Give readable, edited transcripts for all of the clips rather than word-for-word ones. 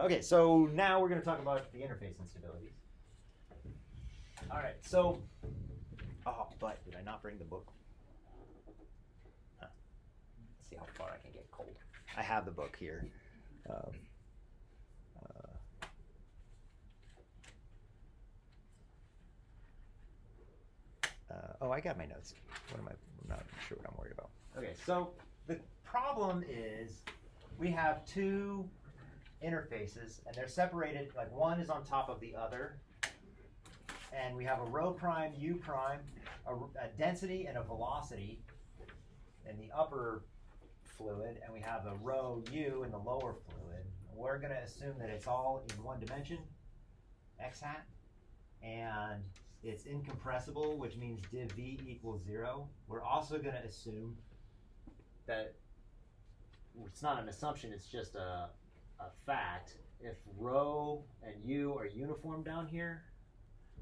Okay, so now we're going to talk about the interface instabilities. All right, so, oh, but did I not bring the book? Huh. Let's see how far I can get cold. I have the book here. Oh, I got my notes. I'm not sure what I'm worried about. Okay, so the problem is we have two interfaces, and they're separated, like one is on top of the other. And we have a rho prime, u prime, a density and a velocity in the upper fluid, and we have a rho u in the lower fluid. We're going to assume that it's all in one dimension, x hat, and it's incompressible, which means div v equals 0. We're also going to assume that it's not an assumption, it's just a fact. If rho and u are uniform down here,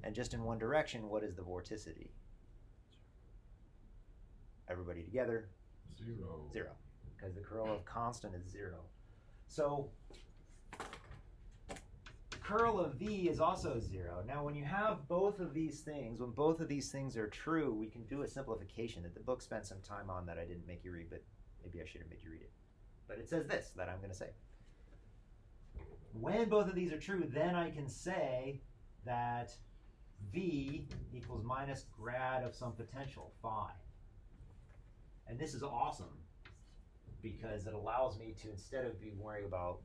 and just in one direction, what is the vorticity? Everybody together? 0. 0, because the curl of constant is 0. So curl of v is also 0. Now when you have both of these things, when both of these things are true, we can do a simplification that the book spent some time on that I didn't make you read, but maybe I should have made you read it. But it says this, that I'm going to say. When both of these are true, then I can say that v equals minus grad of some potential, phi. And this is awesome because it allows me to, instead of being worried about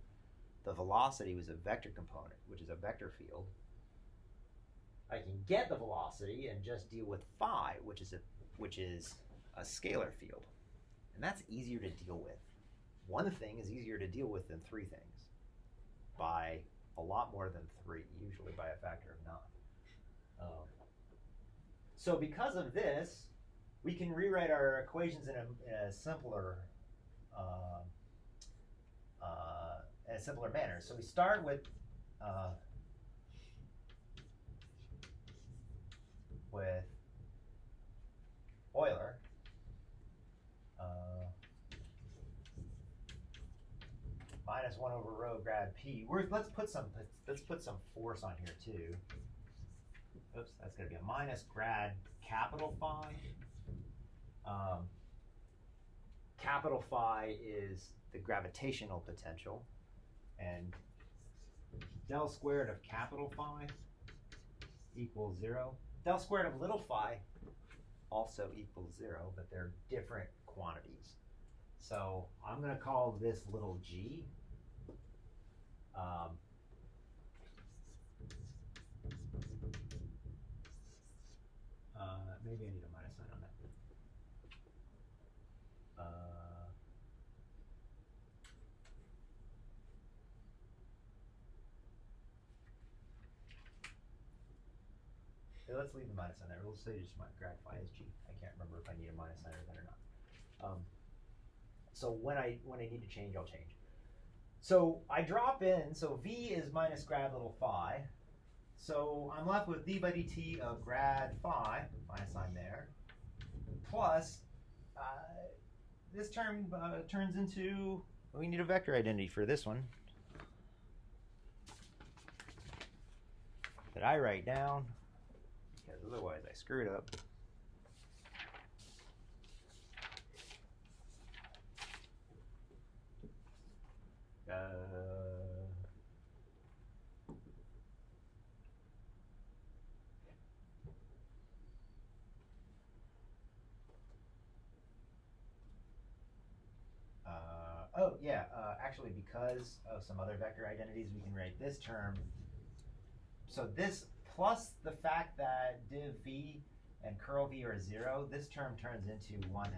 the velocity was a vector component, which is a vector field, I can get the velocity and just deal with phi, which is a scalar field. And that's easier to deal with. One thing is easier to deal with than three things by a lot more than 3, usually by a factor of 9. So because of this, we can rewrite our equations in a simpler manner. So we start with Euler. Minus 1 over rho grad p. Let's put some force on here too. Oops, that's going to be a minus grad capital phi. Capital phi is the gravitational potential, and del squared of capital phi equals 0. Del squared of little phi also equals 0, but they're different quantities. So I'm going to call this little g. Maybe I need a minus sign on that. Let's leave the minus sign there. We'll say just my grad phi is g. I can't remember if I need a minus sign or that or not. So when I need to change, I'll change. So I drop in, so v is minus grad little phi. So I'm left with d by dt of grad phi, minus sign there, plus this term turns into, we need a vector identity for this one that I write down, because otherwise I screw it up. Actually, because of some other vector identities, we can write this term. So this plus the fact that div v and curl v are 0, this term turns into 1/2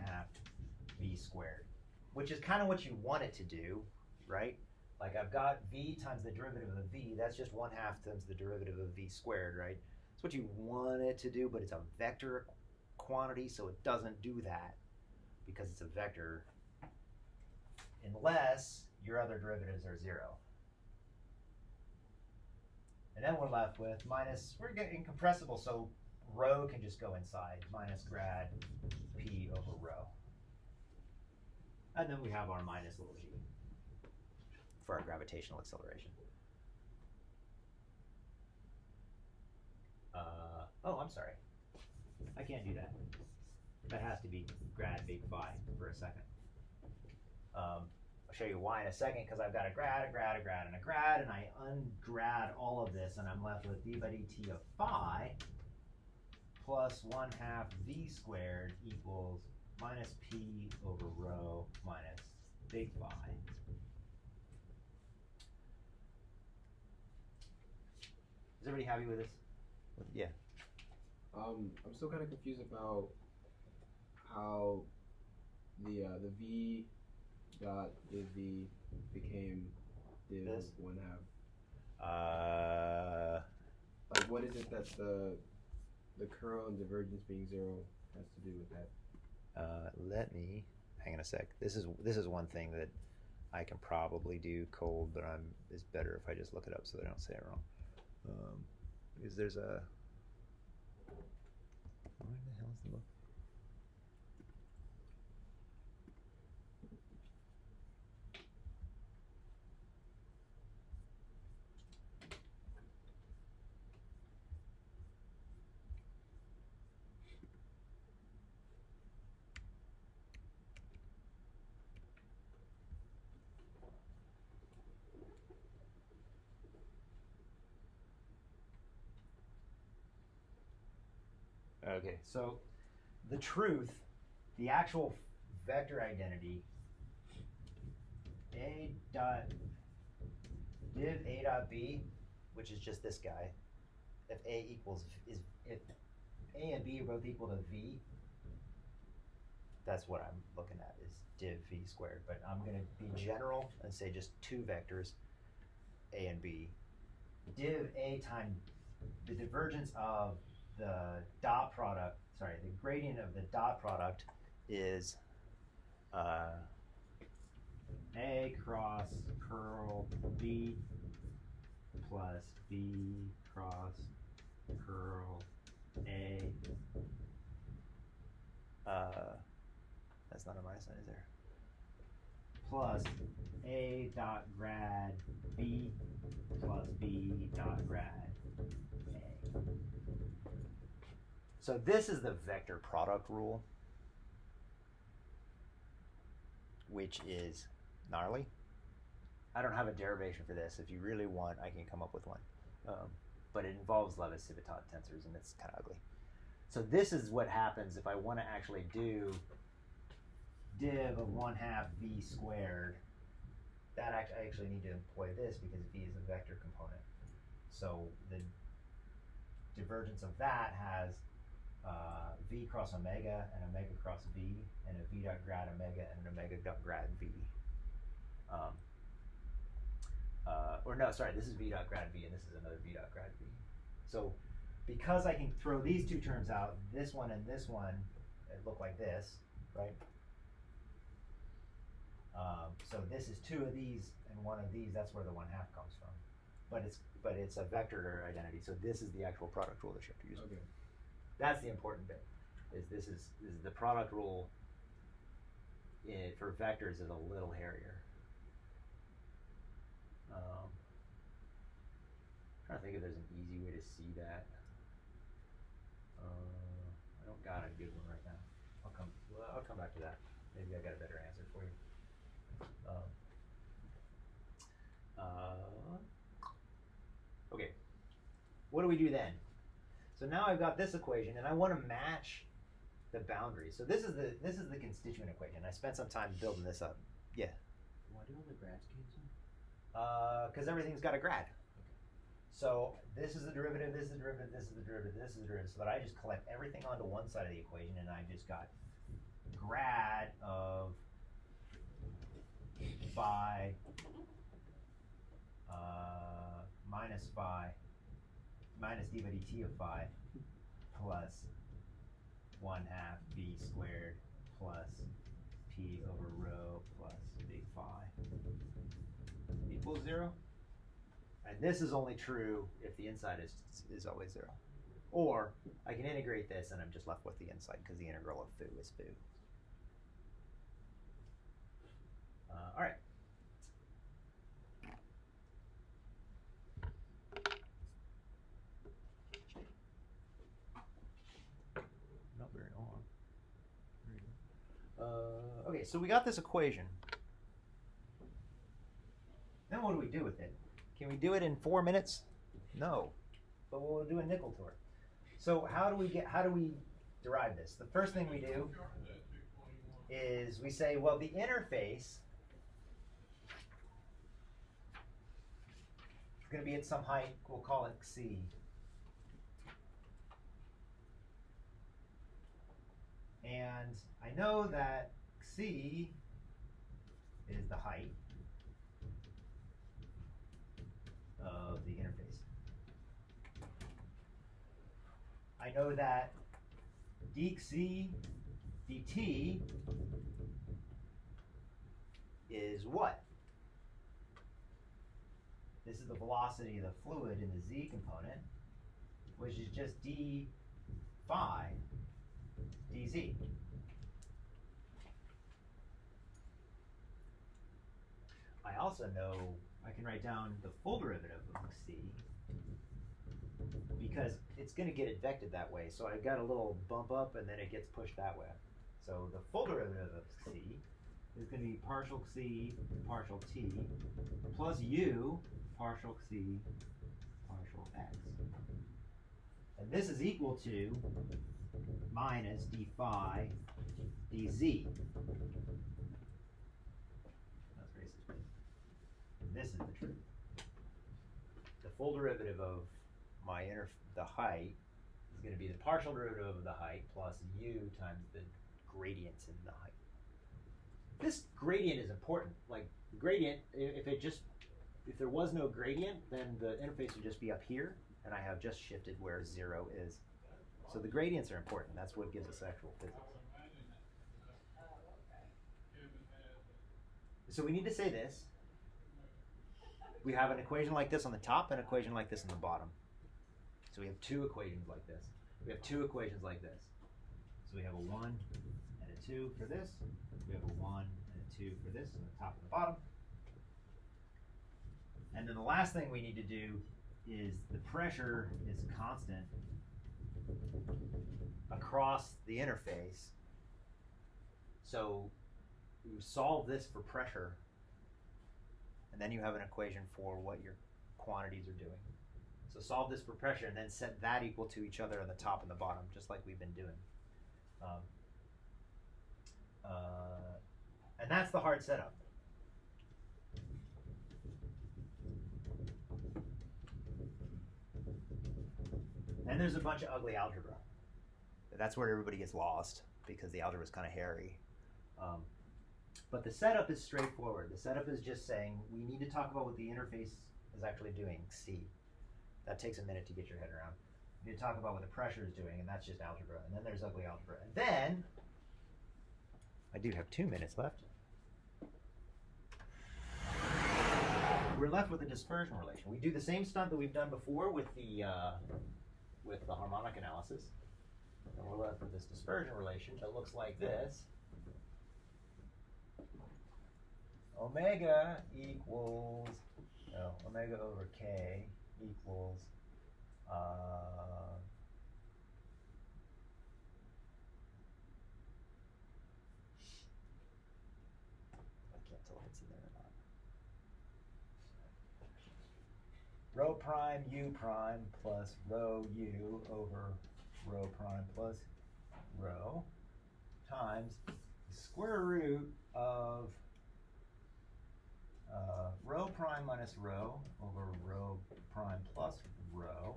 v squared, which is kind of what you want it to do, right? Like I've got v times the derivative of v, that's just 1/2 times the derivative of v squared, right? It's what you want it to do, but it's a vector quantity, so it doesn't do that because it's a vector, unless your other derivatives are 0. And then we're left with minus, we're getting incompressible, so rho can just go inside, minus grad p over rho. And then we have our minus little g for our gravitational acceleration. Oh, I'm sorry. I can't do that. That has to be grad big phi for a second. I'll show you why in a second, because I've got a grad, a grad, a grad, and a grad, and I ungrad all of this, and I'm left with d by dt of phi plus 1/2 v squared equals minus p over rho minus big phi. Is everybody happy with this? Yeah. I'm still kind of confused about how the v dot div v became div This? 1/2. Like, what is it that the curl and divergence being 0 has to do with that? Let me hang on a sec. This is one thing that I can probably do cold, but it's better if I just look it up so that I don't say it wrong. Because there's a where the hell is the book? Okay, so the truth, the actual vector identity, a dot div a dot b, which is just this guy, if a equals if a and b are both equal to v, that's what I'm looking at is div v squared. But I'm going to be general and say just two vectors, a and b. Div a times the divergence of the dot product, sorry, the gradient of the dot product is a cross curl b plus b cross curl a. That's not a minus sign, is there? Plus a dot grad b plus b dot grad a. So this is the vector product rule, which is gnarly. I don't have a derivation for this. If you really want, I can come up with one. But it involves Levis-Civitard tensors, and it's kind of ugly. So this is what happens if I want to actually do div of 1/2 v squared. That I actually need to employ this because v is a vector component. So the divergence of that has v cross omega and omega cross v, and a v dot grad omega and an omega dot grad v. Or no, sorry, this is v dot grad v and this is another v dot grad v. So because I can throw these two terms out, this one and this one, it look like this, right? So this is two of these and one of these. That's where the 1/2 comes from. But it's a vector identity. So this is the actual product rule that you have to use. Okay. That's the important bit. This is the product rule for vectors is a little hairier. Trying to think if there's an easy way to see that. I don't got a good one right now. I'll come back to that. Maybe I got a better answer for you. Okay. What do we do then? So now I've got this equation, and I want to match the boundaries. So this is the constituent equation. I spent some time building this up. Yeah. Why do all the grads cancel? Because everything's got a grad. So this is the derivative, this is the derivative, this is the derivative, this is the derivative. So that I just collect everything onto one side of the equation, and I just got grad of phi minus d by dt of phi plus 1/2 v squared plus p over rho plus big phi equals 0. And this is only true if the inside is always 0. Or I can integrate this and I'm just left with the inside because the integral of foo is foo. All right. so we got this equation. Then what do we do with it? Can we do it in 4 minutes? No, but we'll do a nickel tour. So how do we derive this? The first thing we do is we say, well, the interface is going to be at some height. We'll call it C. And I know that C is the height of the interface. I know that dC dt is what? This is the velocity of the fluid in the z component, which is just d phi dz. I also know I can write down the full derivative of c because it's going to get advected that way. So I got a little bump up and then it gets pushed that way. So the full derivative of c is going to be partial c partial t plus u partial c partial x. And this is equal to minus d phi dz. That's racist. This is the truth. The full derivative of the height is going to be the partial derivative of the height plus u times the gradient in the height. This gradient is important. Like gradient, if there was no gradient, then the interface would just be up here, and I have just shifted where 0 is. So the gradients are important. That's what gives us actual physics. So we need to say this. We have an equation like this on the top and an equation like this on the bottom. So we have two equations like this. We have two equations like this. So we have a 1 and a 2 for this. We have a 1 and a 2 for this on the top and the bottom. And then the last thing we need to do is the pressure is constant across the interface. So you solve this for pressure, and then you have an equation for what your quantities are doing. So solve this for pressure and then set that equal to each other on the top and the bottom, just like we've been doing. And that's the hard setup. And there's a bunch of ugly algebra. That's where everybody gets lost because the algebra is kind of hairy. But the setup is straightforward. The setup is just saying we need to talk about what the interface is actually doing, C. That takes a minute to get your head around. We need to talk about what the pressure is doing, and that's just algebra. And then there's ugly algebra. And then, I do have 2 minutes left. We're left with a dispersion relation. We do the same stuff that we've done before with the harmonic analysis. And we're left with this dispersion relation that looks like this. Omega equals, omega over k equals I can't tell if it's in there or not. Rho prime u prime plus rho u over rho prime plus rho times the square root of rho prime minus rho over rho prime plus rho.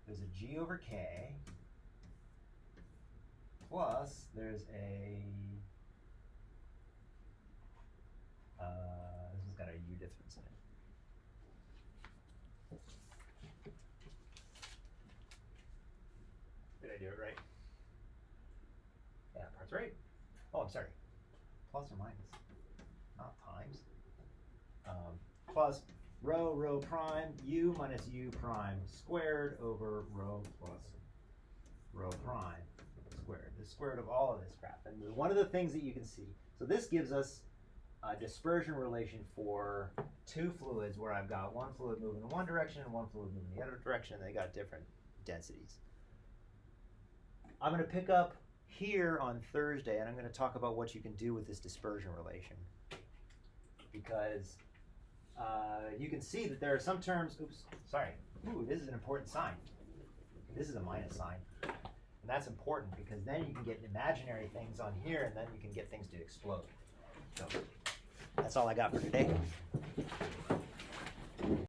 There's a g over k plus there's a this has got a u difference in it. Did I do it right? Yeah, part's right. Oh, I'm sorry. Plus or minus, not times. Plus rho prime u minus u prime squared over rho plus rho prime squared. The square root of all of this crap. And one of the things that you can see, so this gives us a dispersion relation for two fluids where I've got one fluid moving in one direction and one fluid moving in the other direction, and they got different densities. I'm going to pick up here on Thursday, and I'm going to talk about what you can do with this dispersion relation. Because you can see that there are some terms, ooh, this is an important sign. This is a minus sign. And that's important because then you can get imaginary things on here and then you can get things to explode. So that's all I got for today.